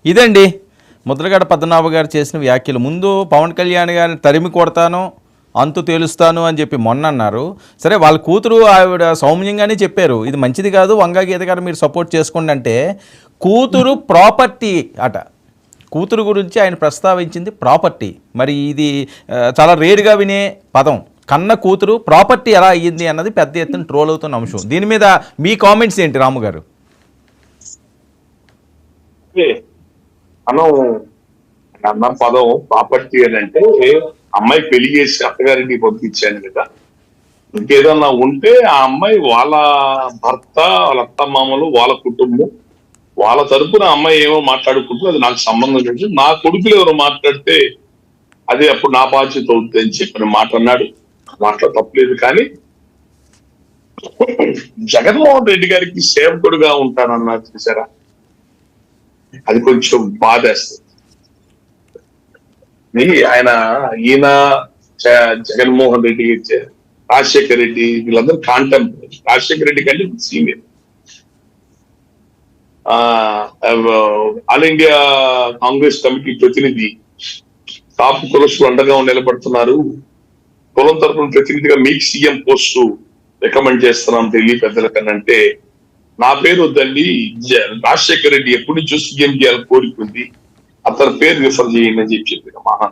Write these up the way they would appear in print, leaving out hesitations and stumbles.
ఇదండి ముద్రగడ పద్మనాభ గారు చేసిన వ్యాఖ్యలు. ముందు పవన్ కళ్యాణ్ గారిని తరిమి కొడతాను, అంతు తేలుస్తాను అని చెప్పి మొన్న అన్నారు. సరే, వాళ్ళ కూతురు ఆవిడ సౌమ్యంగానే చెప్పారు, ఇది మంచిది కాదు, వంగా గీత గారు మీరు సపోర్ట్ చేసుకోండి అంటే, కూతురు ప్రాపర్టీ అట. కూతురు గురించి ఆయన ప్రస్తావించింది ప్రాపర్టీ. మరి ఇది చాలా రేరుగా వినే పదం. కన్న కూతురు ప్రాపర్టీ ఎలా అయ్యింది అన్నది పెద్ద ఎత్తున ట్రోల్ అవుతున్న అంశం. దీని మీద మీ కామెంట్స్ ఏంటి రాము గారు? మనం అన్న పదం ప్రాపర్టీ అని అంటే, అమ్మాయి పెళ్లి చేసి అత్తగారికి పంపించాను కదా, ఇంకేదన్నా ఉంటే ఆ అమ్మాయి వాళ్ళ భర్త, వాళ్ళ అత్తమామలు, వాళ్ళ కుటుంబం, వాళ్ళ తరపున అమ్మాయి ఏమో మాట్లాడుకుంటూ అది నాకు సంబంధం లేదు. నా కొడుకులు ఎవరు మాట్లాడితే అది అప్పుడు నా బాధ్యత అవుతుంది అని చెప్పి మాట్లాడినాడు. మాట్లా తప్పలేదు. కానీ జగన్మోహన్ రెడ్డి గారికి సేవకుడుగా ఉంటానన్నారు చూసారా, అది కొంచెం బాధేస్తుంది. ఈయన జగన్మోహన్ రెడ్డి, రాజశేఖర్ రెడ్డి వీళ్ళందరూ కాంటెంపరీ. రాజశేఖర్ రెడ్డి కంటే senior. All India Congress committee ప్రతినిధి, టాప్ కులస్తులు అండగా నిలబడుతున్నారు. కులం తరపున ప్రతినిధిగా మీకు సీఎం పోస్టు రికమెండ్ చేస్తున్నాం ఢిల్లీ పెద్దల కన్నా అంటే, నా పేరు వద్దండి, రాజశేఖర్ రెడ్డి ఎప్పటి నుంచో సీఎం చేయాలని కోరుకుంది, అతని పేరు రిఫర్ చేయండి అని చెప్పారు. మహా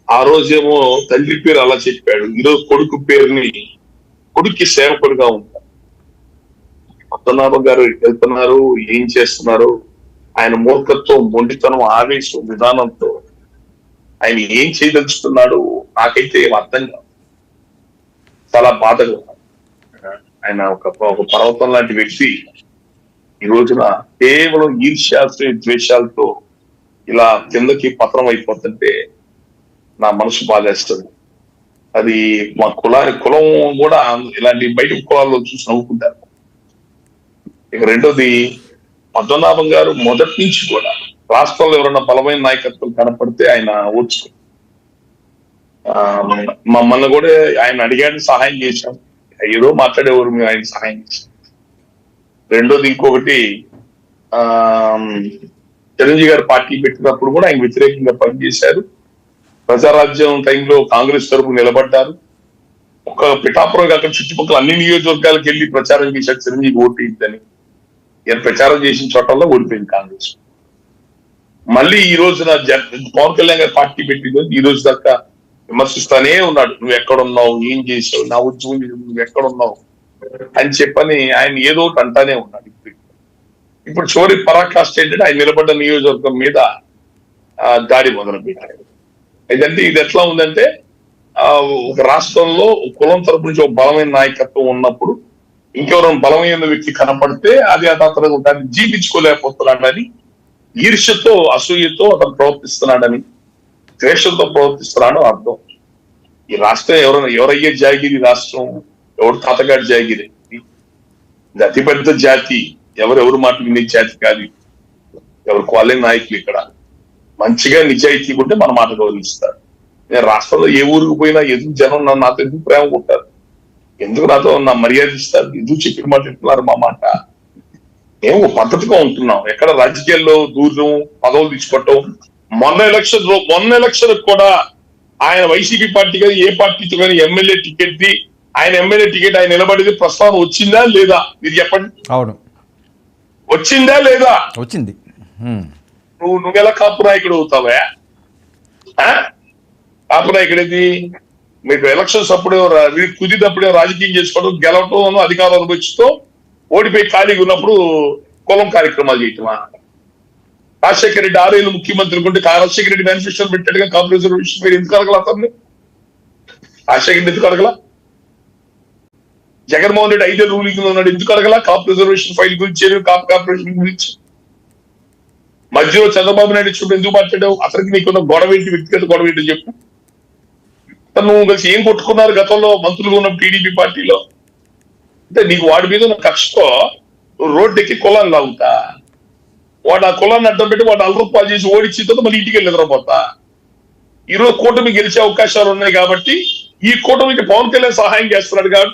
ఆ రోజేమో తండ్రి పేరు అలా చెప్పాడు, ఈరోజు కొడుకు పేరుని, కొడుక్కి సేవకుడుగా ఉంటారు. పద్మనాభ గారు వెళ్తున్నారు, ఏం చేస్తున్నారు, ఆయన మూర్ఖత్వం, మొండితనం, ఆవేశం, విధానంతో ఆయన ఏం చేయదలుచుకున్నాడు నాకైతే ఏం అర్థం కాదు. చాలా బాధగా. ఆయన ఒక పర్వతం లాంటి వ్యక్తి ఈ రోజున కేవలం ఈర్ష్యాశ్రయ ద్వేషాలతో ఇలా కిందకి పత్రం అయిపోతుంటే నా మనసు బాధేస్తుంది. అది మా కులం కూడా ఇలాంటి బయట కులాల్లో చూసి నవ్వుకుంటారు. ఇక రెండోది, పద్మనాభం గారు మొదటి నుంచి కూడా రాష్ట్రంలో ఎవరైనా బలమైన నాయకత్వం కనపడితే ఆయన ఓర్చుకు, మమ్మల్ని కూడా ఆయన అడిగాడు, సహాయం చేశాం. ఏదో మాట్లాడేవారు, మేము ఆయన సహాయం చేశాం. రెండోది, ఇంకొకటి, చిరంజీవి గారు పార్టీ పెట్టినప్పుడు కూడా ఆయన వ్యతిరేకంగా పనిచేశారు. ప్రజారాజ్యం టైంలో కాంగ్రెస్ తరపున నిలబడ్డారు. ఒక పిఠాపురం కాక చుట్టుపక్కల అన్ని నియోజకవర్గాలకు వెళ్ళి ప్రచారం చేశారు చిరంజీవి ఓటు ఇద్దని. ఈయన ప్రచారం చేసిన చోటల్లో ఓడిపోయింది కాంగ్రెస్. మళ్ళీ ఈ రోజున పవన్ కళ్యాణ్ గారు పార్టీ పెట్టింది, ఈ రోజు దాకా విమర్శిస్తానే ఉన్నాడు, నువ్వు ఎక్కడున్నావు, ఏం చేసావు, నా ఉద్యోగం నువ్వు ఎక్కడున్నావు అని చెప్పని ఆయన ఏదో ఒకటి అంటానే ఉన్నాడు. ఇప్పుడు చివరి పరాకాష్ట ఏంటంటే, ఆయన నిలబడ్డ నియోజకవర్గం మీద దాడి మొదలు పెట్టారు. ఇదంటే ఇది ఎట్లా ఉందంటే, ఒక రాష్ట్రంలో కులం తరపు నుంచి ఒక బలమైన నాయకత్వం ఉన్నప్పుడు ఇంకెవరైనా బలమైన వ్యక్తి కనపడితే అది అతను దాన్ని జీవించుకోలేకపోతున్నాడని, ఈర్ష్యతో, అసూయతో అతను ప్రవర్తిస్తున్నాడని, ద్వేషంతో ప్రవర్తిస్తున్నాడు అర్థం. ఈ రాష్ట్రం ఎవరయ్యే జాగిరి రాష్ట్రం, ఎవరు తాతగారి జాగిరి, ఇది అతిపెద్ద జాతి, ఎవరెవరు మాట వినే జాతి కాదు. ఎవరు వాళ్ళే నాయకులు. ఇక్కడ మంచిగా నిజాయితీ ఉంటే మన మాట గౌరవిస్తారు. నేను రాష్ట్రంలో ఏ ఊరికి పోయినా ఎందుకు జనం నాతో ఎందుకు ప్రేమ కొట్టారు, ఎందుకు నాతో నా మర్యాద ఇస్తారు, ఎందుకు చెప్పిన మాట ఇస్తున్నారు మా మాట. మేము పద్ధతిగా ఉంటున్నాం. ఎక్కడ రాజకీయాల్లో దూరం, పదవులు తీసుకోవటం. మొన్న ఎలక్షన్ కూడా ఆయన వైసీపీ పార్టీ కానీ ఏ పార్టీతో కానీ ఎమ్మెల్యే టికెట్ ది, ఆయన ఎమ్మెల్యే టికెట్ ఆయన నిలబడేది ప్రస్తావన వచ్చిందా లేదా మీరు చెప్పండి. అవును, వచ్చిందా లేదా? వచ్చింది. నువ్వెలా కాపు నాయకుడు అవుతావా? కాపు నాయకుడేది మీకు ఎలక్షన్స్ అప్పుడు కుదిరినప్పుడే రాజకీయం చేసుకోవడం, గెలవటం, అధికారం అనుభవిస్తూ ఓడిపోయి ఖాళీగా ఉన్నప్పుడు కులం కార్యక్రమాలు చేయటమా? రాజశేఖర రెడ్డి 6 ఏళ్ళు ముఖ్యమంత్రి ఉంటే రాజశేఖర రెడ్డి మేనిఫెస్టో పెట్టాడుగా కాపు రిజర్వేషన్, మీరు ఎందుకు అడగల అతన్ని? రాజశేఖర రెడ్డి ఎందుకు అడగల? జగన్మోహన్ రెడ్డి 5 ఏళ్ళు రూలింగ్ లో ఉన్నాడు, ఎందుకు అడగల కాపు రిజర్వేషన్ ఫైల్ గురించి, కాపు కార్పొరేషన్ గురించి? మధ్యలో చంద్రబాబు నాయుడు చూడు ఎందుకు మాట్లాడావు? అతనికి నీకున్న గొడవ ఏంటి, వ్యక్తిగత గొడవ ఏంటి చెప్పు. నువ్వు కలిసి ఏం కొట్టుకున్నారు గతంలో మంత్రులు ఉన్న టీడీపీ పార్టీలో? అంటే నీకు వాడి మీద ఉన్న కక్షతో రోడ్డు ఎక్కి కులాన్ని లాగుతా, వాడు ఆ కులాన్ని అడ్డం పెట్టి వాడు 4 రూపాయలు చేసి ఓడించిన తర్వాత మళ్ళీ ఇంటికి వెళ్ళి నిద్రపోతా. ఈరోజు కూటమి గెలిచే అవకాశాలు ఉన్నాయి కాబట్టి, ఈ కూటమికి పవన్ కళ్యాణ్ సహాయం చేస్తున్నాడు కాబట్టి